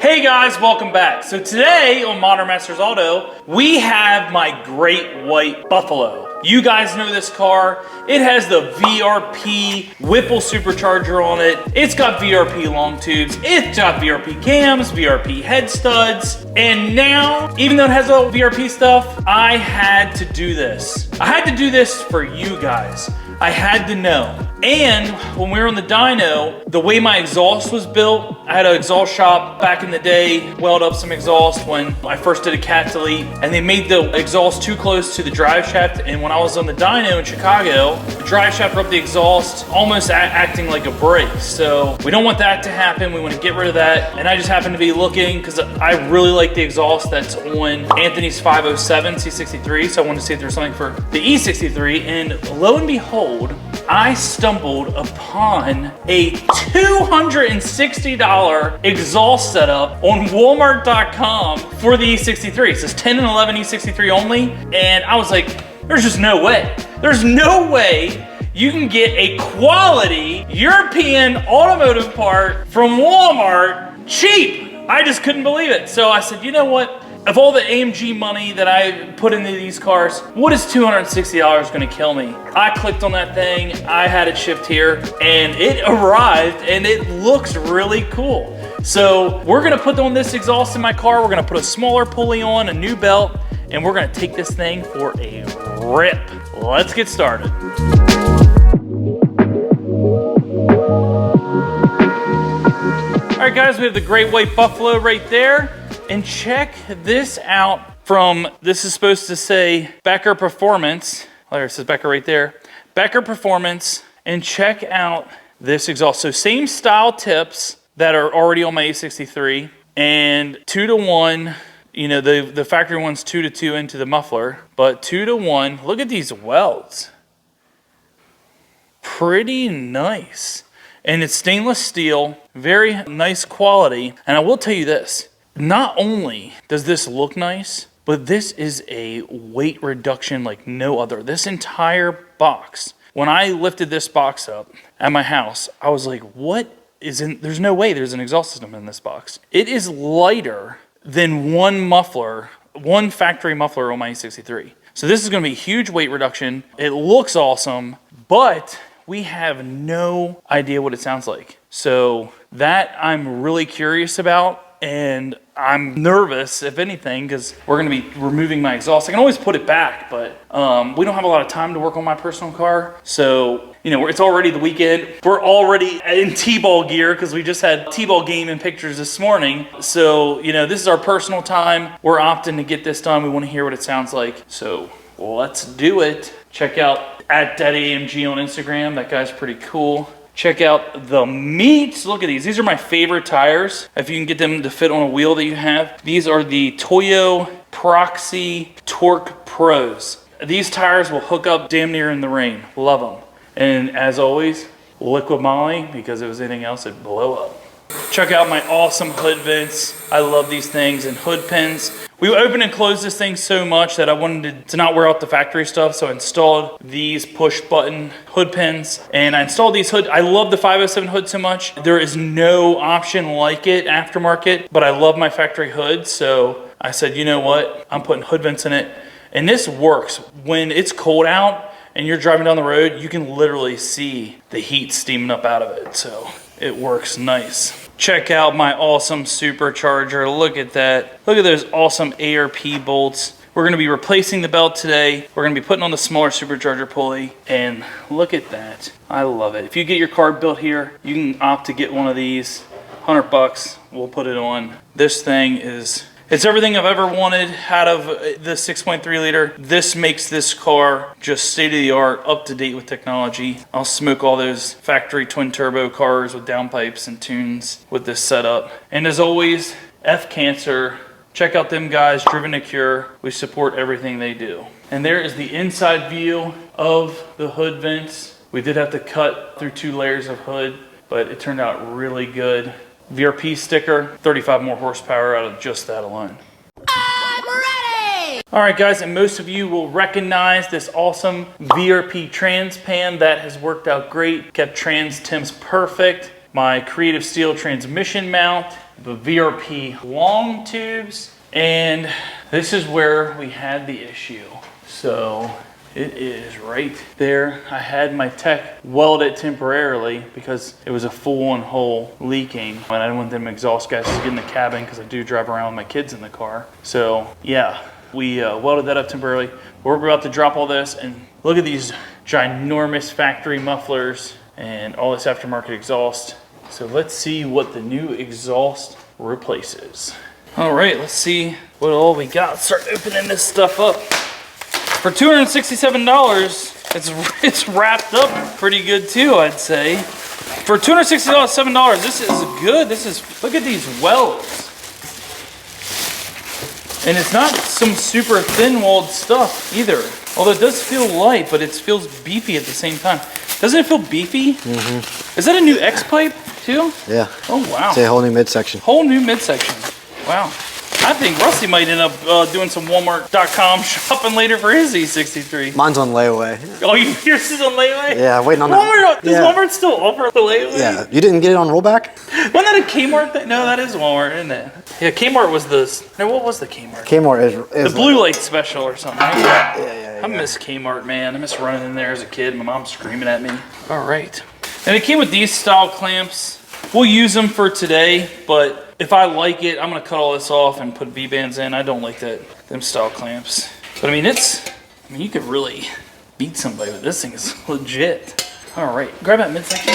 Hey guys, welcome back. So today on Modern Masters Auto, we have my Great White Buffalo. You guys know this car. It has the VRP Whipple supercharger on it. It's got VRP long tubes. It's got VRP cams, VRP head studs. And now, even though it has all VRP stuff, I had to do this. I had to do this for you guys. I had to know. And when we were on the dyno, the way my exhaust was built, I had an exhaust shop back in the day, weld up some exhaust when I first did a cat delete, and they made the exhaust too close to the drive shaft. And when I was on the dyno in Chicago, the drive shaft rubbed the exhaust, almost acting like a brake. So we don't want that to happen. We want to get rid of that. And I just happened to be looking because I really like the exhaust that's on Anthony's 507 C63. So I wanted to see if there's something for the E63. And lo and behold, I stumbled upon a $260 exhaust setup on Walmart.com for the E63. It says 10 and 11 E63 only. And I was like, there's just no way. There's no way you can get a quality European automotive part from Walmart cheap. I just couldn't believe it. So I said, you know what? Of all the AMG money that I put into these cars, what is $260 gonna kill me? I clicked on that thing, I had it shipped here, and it arrived, and it looks really cool. So we're gonna put on this exhaust in my car, we're gonna put a smaller pulley on, a new belt, and we're gonna take this thing for a rip. Let's get started. All right guys, we have the Great White Buffalo right there. And check this out from, this is supposed to say Becker Performance. There, it says Becker right there. Becker Performance, and check out this exhaust. So same style tips that are already on my A63, and 2-to-1, you know, the factory one's 2-to-2 into the muffler, but 2-to-1, look at these welds. Pretty nice. And it's stainless steel, very nice quality. And I will tell you this, not only does this look nice, but this is a weight reduction like no other. This entire box, when I lifted this box up at my house, I was like, what is in, there's no way there's an exhaust system in this box. It is lighter than one muffler, one factory muffler on my E63. So this is gonna be a huge weight reduction. It looks awesome, but we have no idea what it sounds like. So that I'm really curious about. And I'm nervous, if anything, because we're going to be removing my exhaust. I can always put it back, but we don't have a lot of time to work on my personal car. So, you know, it's already the weekend. We're already in T-ball gear because we just had T-ball game and pictures this morning. So, you know, this is our personal time. We're opting to get this done. We want to hear what it sounds like. So let's do it. Check out @DaddyAMG on Instagram. That guy's pretty cool. Check out the meats. Look at these. These are my favorite tires. If you can get them to fit on a wheel that you have. These are the Toyo Proxy Torque Pros. These tires will hook up damn near in the rain. Love them. And as always, liquid moly, because if it was anything else, it'd blow up. Check out my awesome hood vents. I love these things, and hood pins. We opened and closed this thing so much that I wanted to not wear out the factory stuff, so I installed these push button hood pins, and I installed these hood. I love the 507 hood so much. There is no option like it aftermarket, but I love my factory hood, so I said, you know what? I'm putting hood vents in it, and this works. When it's cold out and you're driving down the road, you can literally see the heat steaming up out of it, so it works nice. Check out my awesome supercharger. Look at that. Look at those awesome ARP bolts. We're gonna be replacing the belt today. We're gonna be putting on the smaller supercharger pulley, and look at that. I love it. If you get your car built here, you can opt to get one of these. 100 bucks, we'll put it on. This thing is, it's everything I've ever wanted out of the 6.3 liter. This makes this car just state of the art, up to date with technology. I'll smoke all those factory twin turbo cars with downpipes and tunes with this setup. And as always, F Cancer, check out them guys, Driven to Cure. We support everything they do. And there is the inside view of the hood vents. We did have to cut through 2 layers of hood, but it turned out really good. VRP sticker, 35 more horsepower out of just that alone. I'm ready! All right guys, and most of you will recognize this awesome VRP trans pan. That has worked out great, kept trans temps perfect. My Creative Steel transmission mount, the VRP long tubes, and this is where we had the issue. So it is right there. I had my tech weld it temporarily because it was a full-on hole leaking. And I didn't want them exhaust gases to get in the cabin because I do drive around with my kids in the car. So yeah, we welded that up temporarily. We're about to drop all this, and look at these ginormous factory mufflers and all this aftermarket exhaust. So let's see what the new exhaust replaces. All right, let's see what all we got. Start opening this stuff up. For $267, it's wrapped up pretty good too, I'd say. For $267, this is good. This is, look at these welds. And it's not some super thin-walled stuff either. Although it does feel light, but it feels beefy at the same time. Doesn't it feel beefy? Mm-hmm. Is that a new X-pipe too? Yeah. Oh, wow. It's a whole new midsection. Whole new midsection. Wow. I think Rusty might end up doing some Walmart.com shopping later for his E63. Mine's on layaway. Oh, yours is on layaway? Yeah, waiting on Walmart, that. Does Walmart still offer the layaway? Yeah. You didn't get it on rollback? Wasn't that a Kmart thing? No, that is Walmart, isn't it? Yeah, Kmart was the... No, what was the Kmart? Kmart is the blue light special or something. Right? Yeah. I miss Kmart, man. I miss running in there as a kid. My mom screaming at me. All right. And it came with these style clamps. We'll use them for today, but if I like it, I'm gonna cut all this off and put V-bands in. I don't like them style clamps. But I mean, you could really beat somebody with this thing. It's legit. All right, grab that midsection.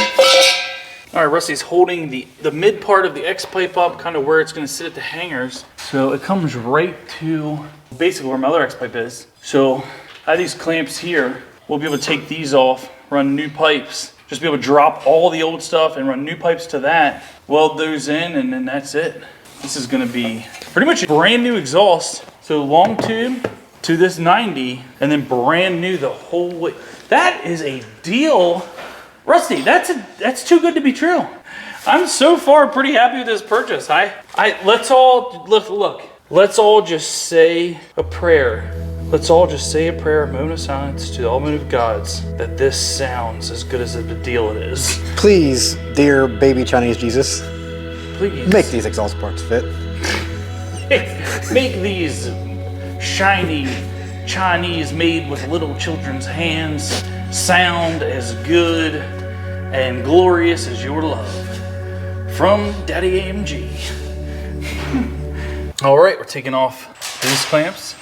All right, Rusty's holding the mid part of the X-pipe up, kind of where it's gonna sit at the hangers. So it comes right to basically where my other X-pipe is. So I have these clamps here. We'll be able to take these off, run new pipes. Just be able to drop all the old stuff and run new pipes to that, weld those in, and then that's it. This is gonna be pretty much a brand new exhaust. So long tube to this 90, and then brand new the whole way. That is a deal. Rusty, that's too good to be true. I'm so far pretty happy with this purchase. Let's all, look. Let's all just say a prayer. Let's all just say a prayer, a moment of silence to the Almighty gods that this sounds as good as the deal it is. Please, dear baby Chinese Jesus, please make these exhaust parts fit. Make these shiny Chinese made with little children's hands sound as good and glorious as your love. From Daddy AMG. All right, we're taking off these clamps.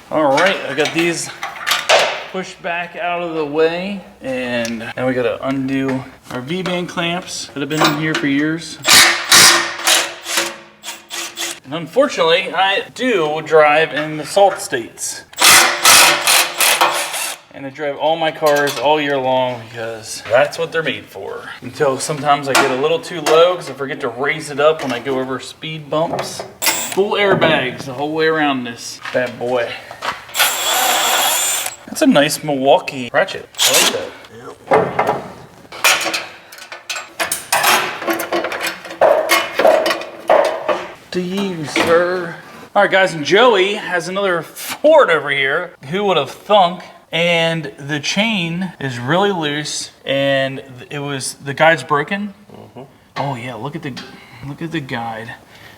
All right, I got these pushed back out of the way, and now we gotta undo our V-band clamps that have been in here for years. And unfortunately, I do drive in the salt states. And I drive all my cars all year long because that's what they're made for. Until sometimes I get a little too low because I forget to raise it up when I go over speed bumps. Full airbags the whole way around this bad boy. That's a nice Milwaukee ratchet. I like that. Yep. To you, sir. All right, guys, and Joey has another Ford over here. Who would have thunk? And the chain is really loose, and the guide's broken. Mm-hmm. Oh yeah, look at the guide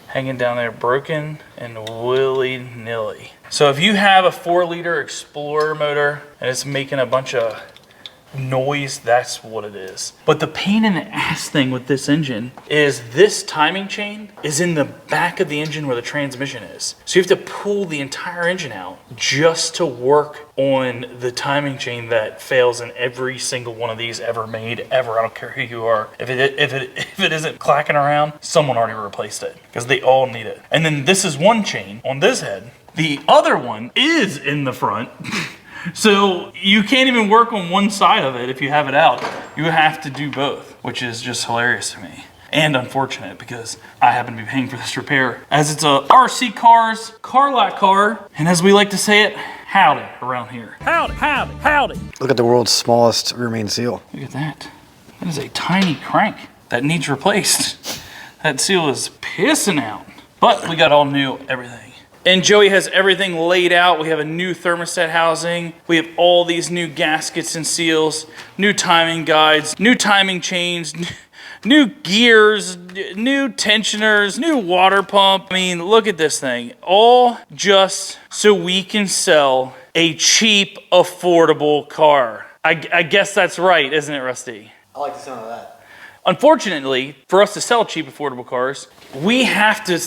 hanging down there, broken and willy-nilly. So if you have a 4-liter Explorer motor and it's making a bunch of noise, that's what it is. But the pain in the ass thing with this engine is this timing chain is in the back of the engine where the transmission is. So you have to pull the entire engine out just to work on the timing chain that fails in every single one of these ever made, ever. I don't care who you are. If it isn't clacking around, someone already replaced it because they all need it. And then this is one chain on this head. The other one is in the front. So you can't even work on one side of it if you have it out. You have to do both, which is just hilarious to me. And unfortunate because I happen to be paying for this repair. As it's a RC Cars car lot car, and as we like to say it, howdy around here. Howdy, howdy, howdy. Look at the world's smallest rear main seal. Look at that. That is a tiny crank that needs replaced. That seal is pissing out. But we got all new everything. And Joey has everything laid out. We have a new thermostat housing. We have all these new gaskets and seals, new timing guides, new timing chains, new gears, new tensioners, new water pump. I mean, look at this thing. All just so we can sell a cheap, affordable car. I guess that's right, isn't it, Rusty? I like the sound of that. Unfortunately, for us to sell cheap, affordable cars, we have to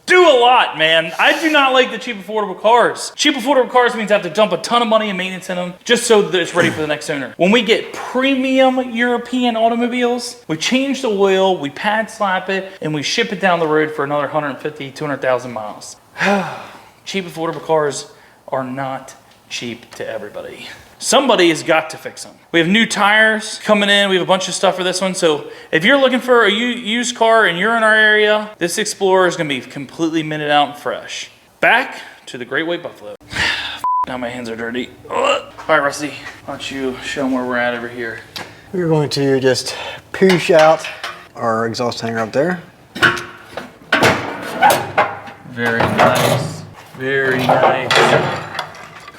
do a lot, man. I do not like the cheap, affordable cars. Cheap, affordable cars means I have to dump a ton of money and maintenance in them just so that it's ready for the next owner. When we get premium European automobiles, we change the oil, we pad slap it, and we ship it down the road for another 150, 200,000 miles. Cheap, affordable cars are not cheap to everybody. Somebody has got to fix them. We have new tires coming in. We have a bunch of stuff for this one. So if you're looking for a used car and you're in our area, this Explorer is going to be completely minted out and fresh. Back to the Great White Buffalo. Now my hands are dirty. All right, Rusty, why don't you show them where we're at over here. We're going to just push out our exhaust hanger up there. Very nice. Very nice.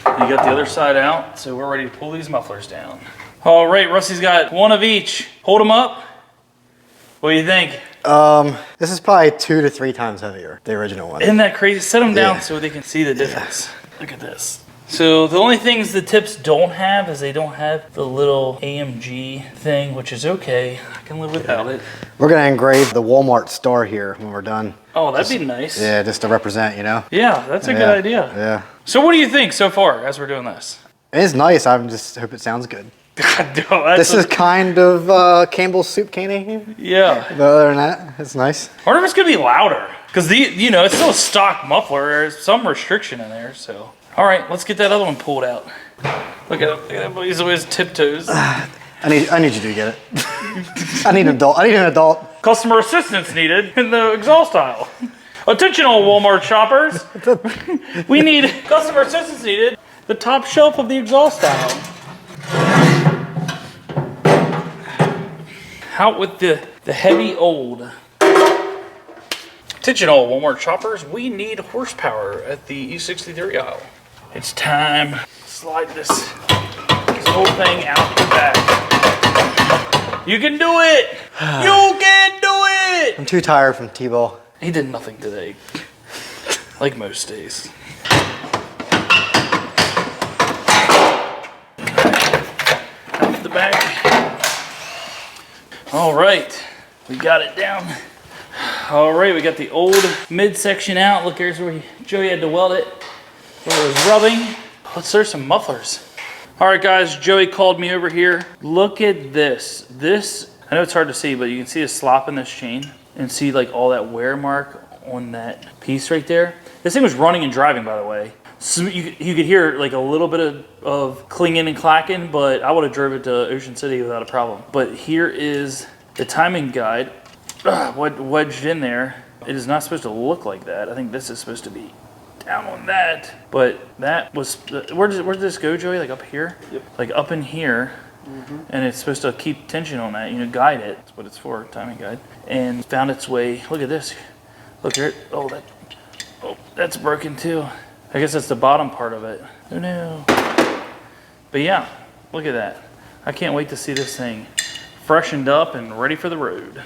You got the other side out, so we're ready to pull these mufflers down. All right, Rusty's got one of each. Hold them up. What do you think? This is probably 2 to 3 times heavier, the original one. Isn't that crazy? Set them down so they can see the difference. Look at this. So the only things the tips don't have is they don't have the little AMG thing, which is okay. I can live without it. We're gonna engrave the Walmart star here when we're done. Oh, that'd be nice. Yeah, just to represent, you know? Yeah, that's a good idea. Yeah. So what do you think so far as we're doing this? It's nice, I just hope it sounds good. God, no, This is kind of Campbell's soup canning. Yeah. But other than that, it's nice. I wonder if it's gonna be louder. Because it's still a stock muffler. There's some restriction in there, so. All right, let's get that other one pulled out. Look at him. He's always tiptoes. I need you to get it. I need an adult. Customer assistance needed in the exhaust aisle. Attention all Walmart shoppers. We need customer assistance needed. The top shelf of the exhaust aisle. Out with the heavy old. Attention all Walmart shoppers. We need horsepower at the E63 aisle. It's time to slide this whole thing out the back. You can do it! You can do it! I'm too tired from T-ball. He did nothing today. Like most days. Out the back. All right, we got it down. All right, we got the old midsection out. Look, here's where Joey had to weld it. Where it was rubbing. Let's search some mufflers. All right, guys, Joey called me over here. Look at this. I know it's hard to see, but you can see the slop in this chain and see like all that wear mark on that piece right there. This thing was running and driving, by the way. So you could hear like a little bit of clinging and clacking, but I would have drove it to Ocean City without a problem. But here is the timing guide wedged in there. It is not supposed to look like that. I think this is supposed to be down on that, but that was, where did this go, Joey? Like up here? Yep. Like up in here, and it's supposed to keep tension on that, guide it. That's what it's for, timing guide. And found its way, look at this. Look here, oh, that's broken too. I guess that's the bottom part of it. Oh no. But yeah, look at that. I can't wait to see this thing freshened up and ready for the road.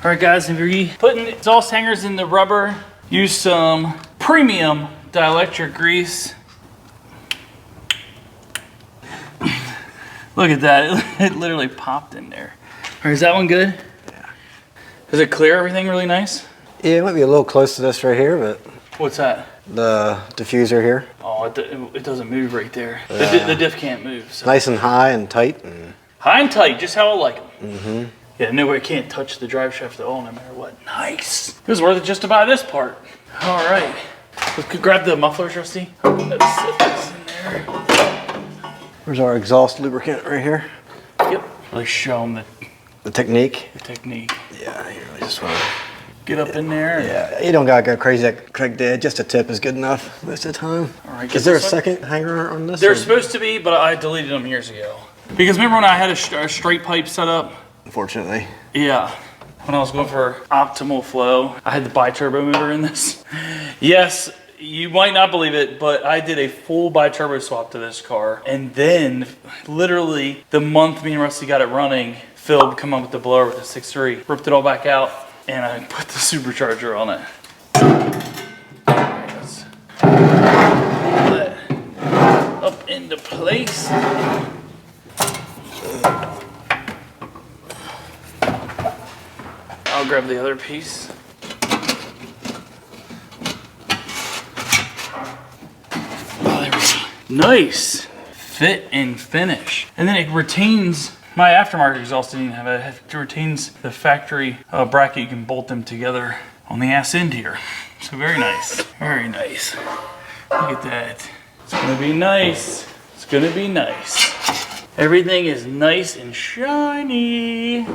All right, guys, if you're putting exhaust hangers in the rubber, use some premium dielectric grease. Look at that, it literally popped in there. All right, is that one good? Yeah. Does it clear everything really nice? Yeah, it might be a little close to this right here, but. What's that? The diffuser here. Oh, it doesn't move right there. The diff can't move. So. Nice and high and tight. And... High and tight, just how I like them. Yeah, nobody can't touch the drive shaft at all, no matter what. Nice. It was worth it just to buy this part. All right. Let's grab the mufflers, Rusty. Let's set this in there. Where's our exhaust lubricant right here? Yep. Really show them the technique. The technique. Yeah, you really just want to get up in there. Yeah, you don't gotta go crazy. Correct there. Just a tip is good enough most of the time. All right. Is there a second hanger on this? There's supposed to be, but I deleted them years ago. Because remember when I had a straight pipe set up? Unfortunately. Yeah. when I was going for optimal flow. I had the bi-turbo motor in this. Yes, you might not believe it, but I did a full bi-turbo swap to this car. And then literally the month me and Rusty got it running, Phil come up with the blower with the 6.3, ripped it all back out, and I put the supercharger on it. Let's pull that up into place. I'll grab the other piece. Oh, there we go. Nice fit and finish. And then it retains, my aftermarket exhaust didn't even have it. It retains the factory bracket. You can bolt them together on the ass end here. So very nice, very nice. Look at that. It's gonna be nice. It's gonna be nice. Everything is nice and shiny.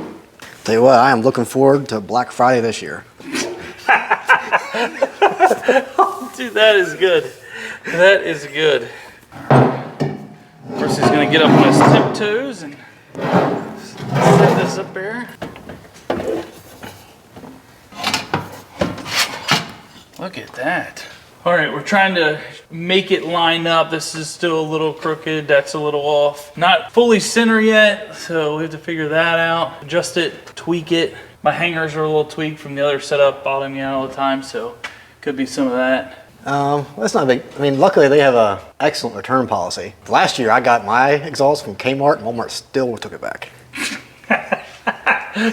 Tell you what, I am looking forward to Black Friday this year. Dude, that is good. That is good. Of course, he's gonna get up on his tiptoes and set this up there. Look at that. All right, we're trying to make it line up. This is still a little crooked, that's a little off. Not fully center yet, so we have to figure that out. Adjust it, tweak it. My hangers are a little tweaked from the other setup, bottoming out all the time, so could be some of that. That's not big. I mean, luckily they have a excellent return policy. Last year I got my exhaust from Kmart and Walmart still took it back.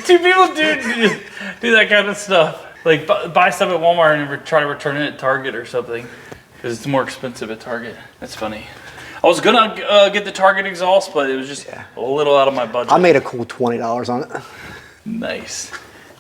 Dude, people do that kind of stuff. Like buy stuff at Walmart and try to return it at Target or something because it's more expensive at Target. That's funny. I was gonna get the Target exhaust, but it was just a little out of my budget. I made a cool $20 on it. Nice.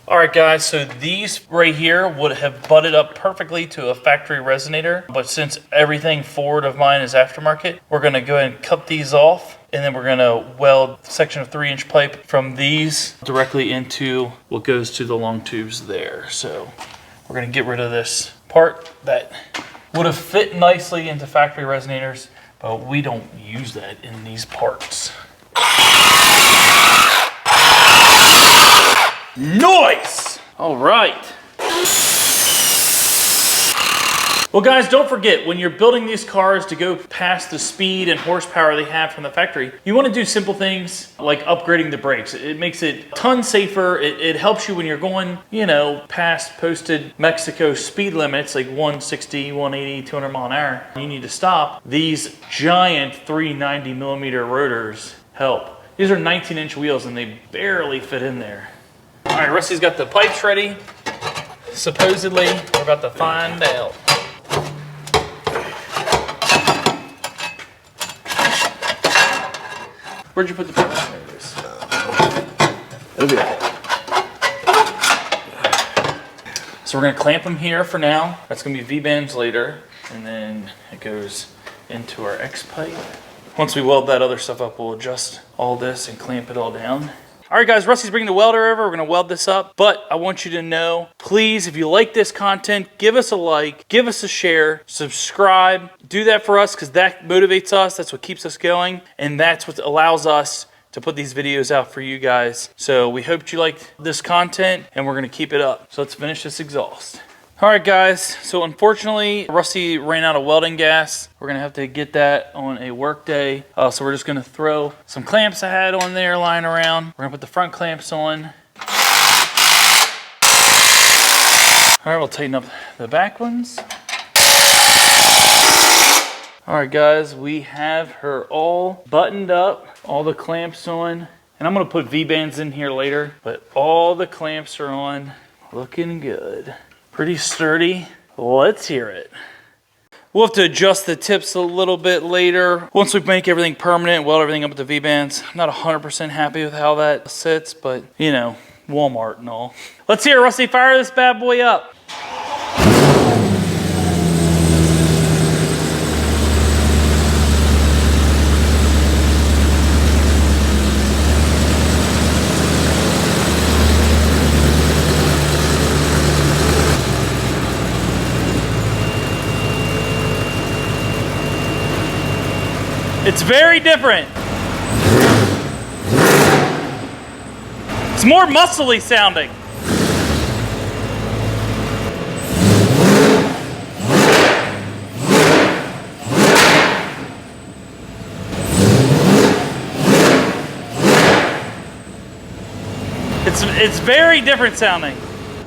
All right, guys, so these right here would have butted up perfectly to a factory resonator, but since everything forward of mine is aftermarket, we're gonna go ahead and cut these off, and then we're gonna weld a section of 3-inch pipe from these directly into what goes to the long tubes there. So we're gonna get rid of this part that would have fit nicely into factory resonators, but we don't use that in these parts. Nice! All right. Well, guys, don't forget, when you're building these cars to go past the speed and horsepower they have from the factory, you want to do simple things like upgrading the brakes. It makes it a ton safer. It helps you when you're going, you know, past posted Mexico speed limits, like 160, 180, 200 mile an hour. You need to stop. These giant 390 millimeter rotors help. These are 19-inch wheels and they barely fit in there. All right, Rusty's got the pipes ready. Supposedly, we're about to find out. Where'd you put the pipes? There it is. It'll be okay. So we're gonna clamp them here for now. That's gonna be V-bands later. And then it goes into our X pipe. Once we weld that other stuff up, we'll adjust all this and clamp it all down. All right, guys, Rusty's bringing the welder over. We're gonna weld this up, but I want you to know, please, if you like this content, give us a like, give us a share, subscribe. Do that for us because that motivates us. That's what keeps us going, and that's what allows us to put these videos out for you guys. So we hope you liked this content, and we're gonna keep it up. So let's finish this exhaust. All right, guys, so unfortunately, Rusty ran out of welding gas. We're gonna have to get that on a work day. So we're just gonna throw some clamps I had on there lying around. We're gonna put the front clamps on. All right, we'll tighten up the back ones. All right, guys, we have her all buttoned up, all the clamps on, and I'm gonna put V-bands in here later, but all the clamps are on, looking good. Pretty sturdy. Let's hear it. We'll have to adjust the tips a little bit later. Once we make everything permanent, weld everything up with the V-bands. I'm not 100% happy with how that sits, but you know, Walmart and all. Let's hear it, Rusty. Fire this bad boy up. It's very different. It's more muscly sounding. It's very different sounding.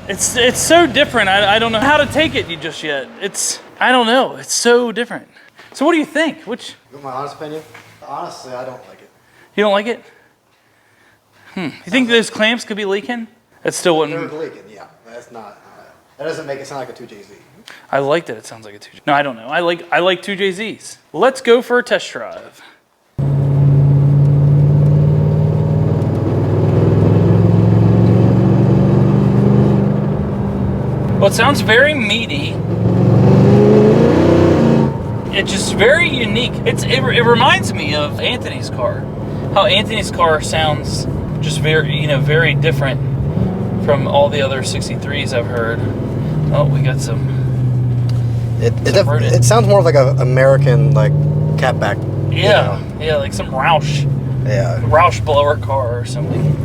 It's so different. I don't know how to take it just yet. I don't know. It's so different. So what do you think? You want my honest opinion? Honestly, I don't like it. You don't like it? You think those clamps could be leaking? That still wouldn't. They're leaking, yeah. That's not. That doesn't make it sound like a 2JZ. I like that it sounds like a 2J. No, I don't know. I like 2JZs. Let's go for a test drive. Well, it sounds very meaty. It's just very unique. It reminds me of Anthony's car. How Anthony's car sounds just very different from all the other 63s I've heard. Oh, we got some. It sounds more like an American like catback. Yeah, yeah, like some Roush. Yeah. Roush blower car or something.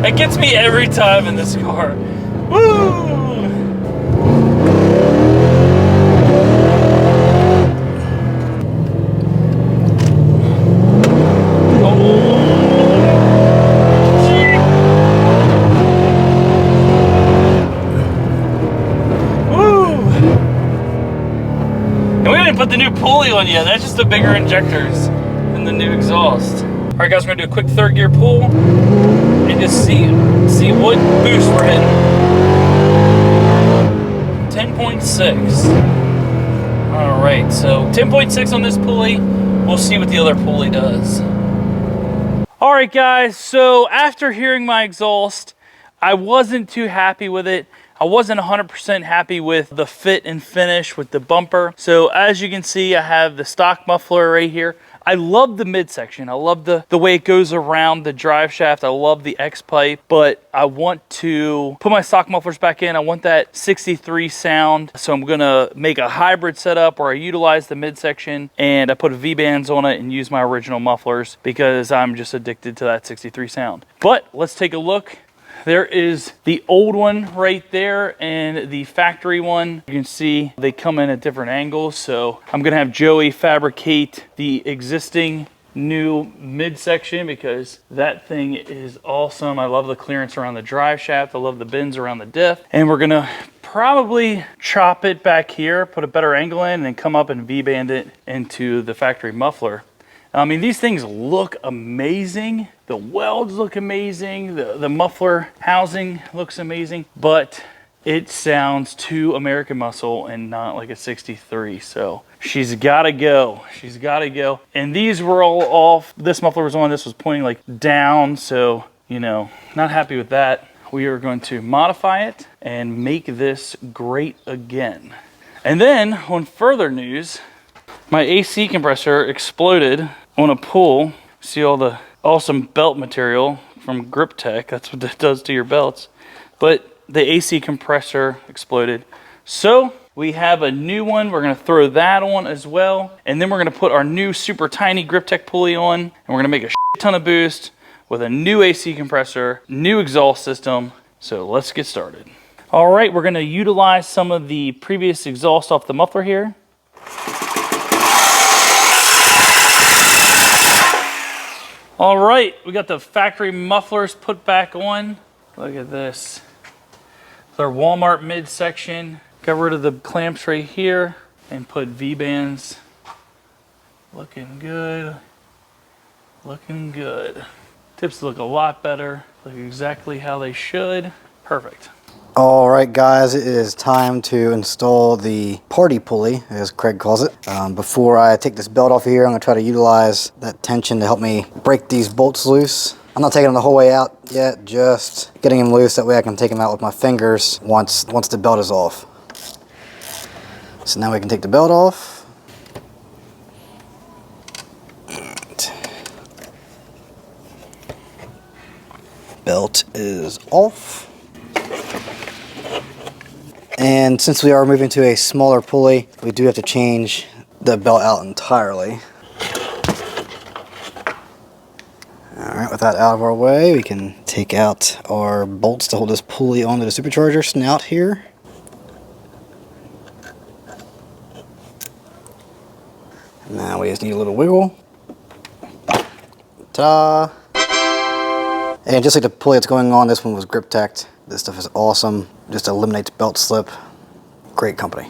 It gets me every time in this car. Woo! Put the new pulley on yet. That's just the bigger injectors and the new exhaust. All right, guys, we're gonna do a quick third gear pull and just see what boost we're hitting. 10.6. All right, so 10.6 on this pulley. We'll see what the other pulley does. All right, guys, so after hearing my exhaust, I wasn't too happy with it. I wasn't 100% happy with the fit and finish with the bumper. So as you can see, I have the stock muffler right here. I love the midsection. I love the way it goes around the drive shaft. I love the X pipe, but I want to put my stock mufflers back in. I want that 63 sound. So I'm gonna make a hybrid setup where I utilize the midsection and I put V-bands on it and use my original mufflers because I'm just addicted to that 63 sound. But let's take a look. There is the old one right there and the factory one. You can see they come in at different angles. So I'm gonna have Joey fabricate the existing new midsection because that thing is awesome. I love the clearance around the drive shaft. I love the bends around the diff. And we're gonna probably chop it back here, put a better angle in, and then come up and V-band it into the factory muffler. I mean, these things look amazing. The welds look amazing. The muffler housing looks amazing, but it sounds too American Muscle and not like a 63. So she's gotta go. She's gotta go. And these were all off. This muffler was on, this was pointing like down. So, you know, not happy with that. We are going to modify it and make this great again. And then on further news, my AC compressor exploded on a pull. See all the awesome belt material from Grip Tech. That's what that does to your belts. But the AC compressor exploded. So we have a new one. We're gonna throw that on as well. And then we're gonna put our new super tiny Grip Tech pulley on. And we're gonna make a ton of boost with a new AC compressor, new exhaust system. So let's get started. All right, we're gonna utilize some of the previous exhaust off the muffler here. All right, we got the factory mufflers put back on. Look at this. Their Walmart midsection. Got rid of the clamps right here and put V-bands. Looking good. Looking good. Tips look a lot better. Look exactly how they should. Perfect. All right, guys, it is time to install the party pulley, as Craig calls it. Before I take this belt off here, I'm gonna try to utilize that tension to help me break these bolts loose. I'm not taking them the whole way out yet, just getting them loose. That way I can take them out with my fingers once the belt is off. So now we can take the belt off. Belt is off. And since we are moving to a smaller pulley, we do have to change the belt out entirely. All right, with that out of our way, we can take out our bolts to hold this pulley onto the supercharger snout here. Now we just need a little wiggle. Ta-da! And just like the pulley that's going on, this one was grip tacked. This stuff is awesome. Just eliminates belt slip. Great company.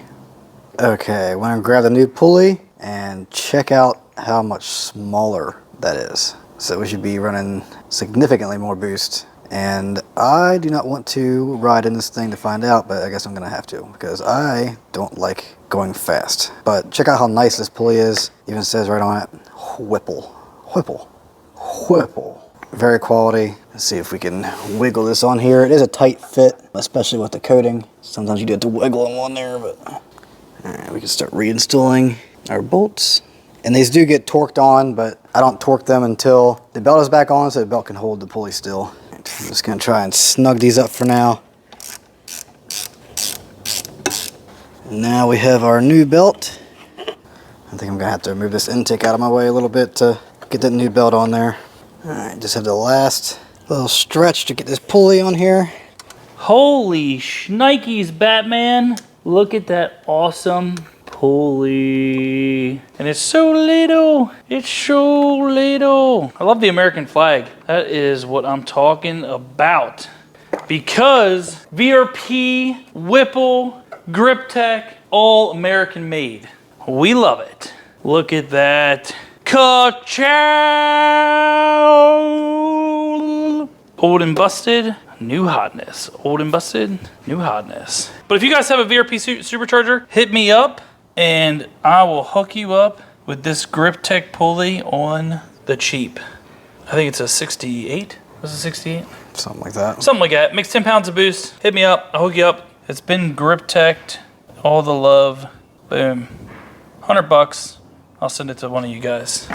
Okay, we're gonna grab the new pulley and check out how much smaller that is. So we should be running significantly more boost. And I do not want to ride in this thing to find out, but I guess I'm gonna have to because I don't like going fast. But check out how nice this pulley is. Even says right on it, WHIPPLE, WHIPPLE, WHIPPLE. Very quality. Let's see if we can wiggle this on here. It is a tight fit, especially with the coating. Sometimes you do have to wiggle them on there, but all right, we can start reinstalling our bolts. And these do get torqued on, but I don't torque them until the belt is back on so the belt can hold the pulley still. I'm just gonna try and snug these up for now. And now we have our new belt. I think I'm gonna have to move this intake out of my way a little bit to get that new belt on there. All right, just have the last little stretch to get this pulley on here. Holy shnikes, Batman. Look at that awesome pulley. And it's so little. It's so little. I love the American flag. That is what I'm talking about. Because VRP, Whipple, Grip Tech, all American made. We love it. Look at that. Ka-chow! Old and busted, new hotness. Old and busted, new hotness. But if you guys have a VRP supercharger, hit me up and I will hook you up with this Grip Tech pulley on the cheap. I think it's a 68. Was it 68? Something like that. Something like that. Makes 10 pounds of boost. Hit me up. I'll hook you up. It's been Grip Teched. All the love. Boom. $100. I'll send it to one of you guys.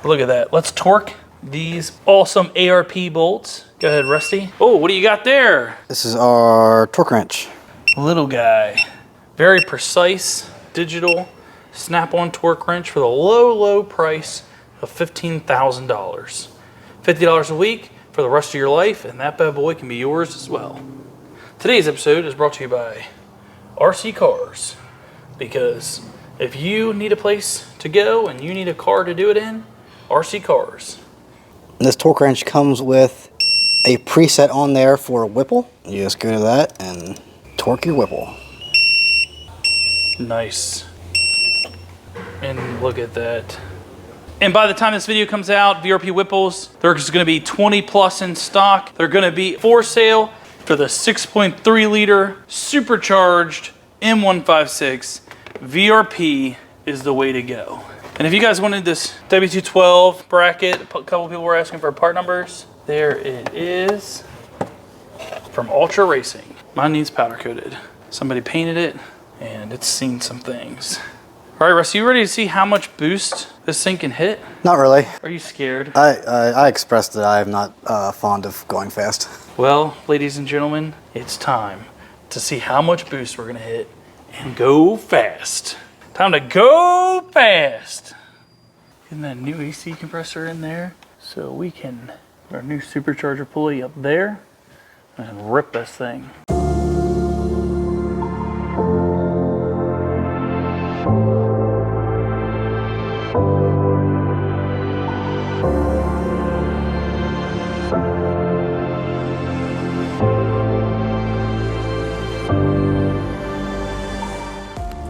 Look at that. Let's torque these awesome ARP bolts. Go ahead, Rusty. Oh, what do you got there? This is our torque wrench. Little guy. Very precise, digital, snap-on torque wrench for the low, low price of $15,000. $50 a week for the rest of your life, and that bad boy can be yours as well. Today's episode is brought to you by RC Cars, because if you need a place to go and you need a car to do it in, RC Cars. This torque wrench comes with a preset on there for a Whipple. You just go to that and torque your Whipple. Nice. And look at that. And by the time this video comes out, VRP Whipples, there's gonna be 20 plus in stock. They're gonna be for sale for the 6.3 liter supercharged M156. VRP is the way to go. And if you guys wanted this W212 bracket, a couple people were asking for part numbers. There it is from Ultra Racing. Mine needs powder coated. Somebody painted it and it's seen some things. All right, Russ, you ready to see how much boost this thing can hit? Not really. Are you scared? I expressed that I am not fond of going fast. Well, ladies and gentlemen, it's time to see how much boost we're gonna hit and go fast. Time to go fast. Getting that new AC compressor in there so we can, our new supercharger pulley up there and rip this thing.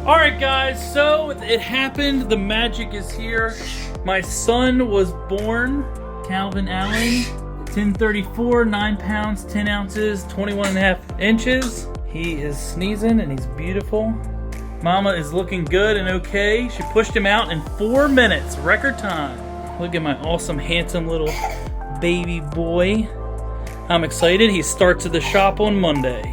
Alright guys, so it happened, the magic is here. My son was born, Calvin Allen, 1034, 9 pounds, 10 ounces, 21.5 inches. He is sneezing and he's beautiful. Mama is looking good and okay. She pushed him out in 4 minutes, record time. Look at my awesome, handsome little baby boy. I'm excited, he starts at the shop on Monday.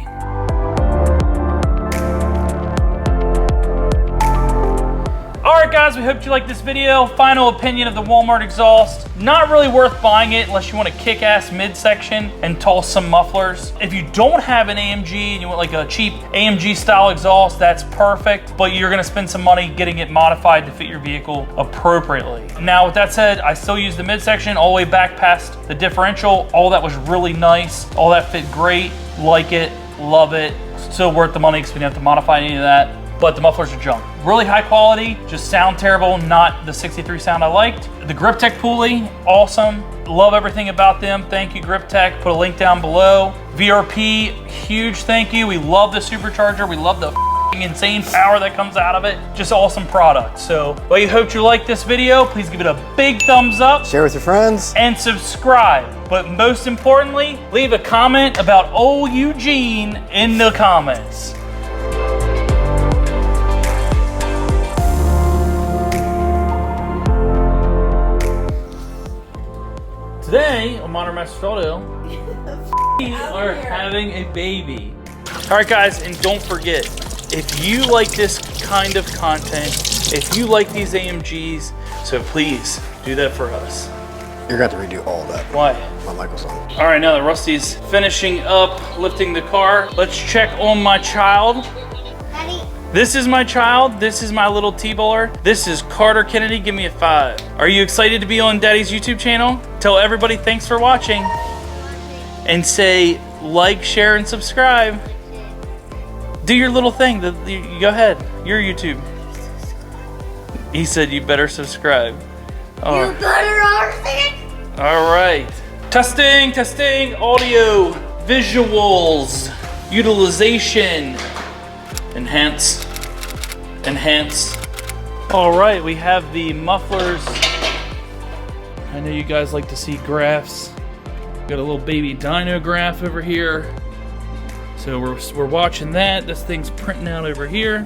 Alright guys, guys, we hope you liked this video. Final opinion of the Walmart exhaust. Not really worth buying it unless you want a kick-ass midsection and toss some mufflers. If you don't have an AMG and you want like a cheap AMG style exhaust, that's perfect, but you're gonna spend some money getting it modified to fit your vehicle appropriately. Now, with that said, I still use the midsection all the way back past the differential. All that was really nice. All that fit great. Like it, love it. Still worth the money because we didn't have to modify any of that. But the mufflers are junk. Really high quality, just sound terrible, not the 63 sound I liked. The GripTech pulley, awesome. Love everything about them. Thank you, GripTech. Put a link down below. VRP, huge thank you. We love the supercharger. We love the insane power that comes out of it. Just awesome product. So, well, I hope you liked this video. Please give it a big thumbs up. Share with your friends. And subscribe. But most importantly, leave a comment about old Eugene in the comments. Today on MODERNMASTERSAUTO, we are having a baby. All right, guys, and don't forget, if you like this kind of content, if you like these AMGs, so please do that for us. You're going to have to redo all of that. Why? My mic was on. All right, now that Rusty's finishing up lifting the car, let's check on my child. Daddy. This is my child. This is my little T-baller. This is Carter Kennedy. Give me a 5. Are you excited to be on Daddy's YouTube channel? Tell everybody thanks for watching. And say like, share, and subscribe. Do your little thing. Go ahead. Your YouTube. He said you better subscribe. You better understand. All right. Testing, testing, audio, visuals, utilization. Enhance. Enhance. All right, we have the mufflers. I know you guys like to see graphs. Got a little baby dyno graph over here. So we're watching that. This thing's printing out over here.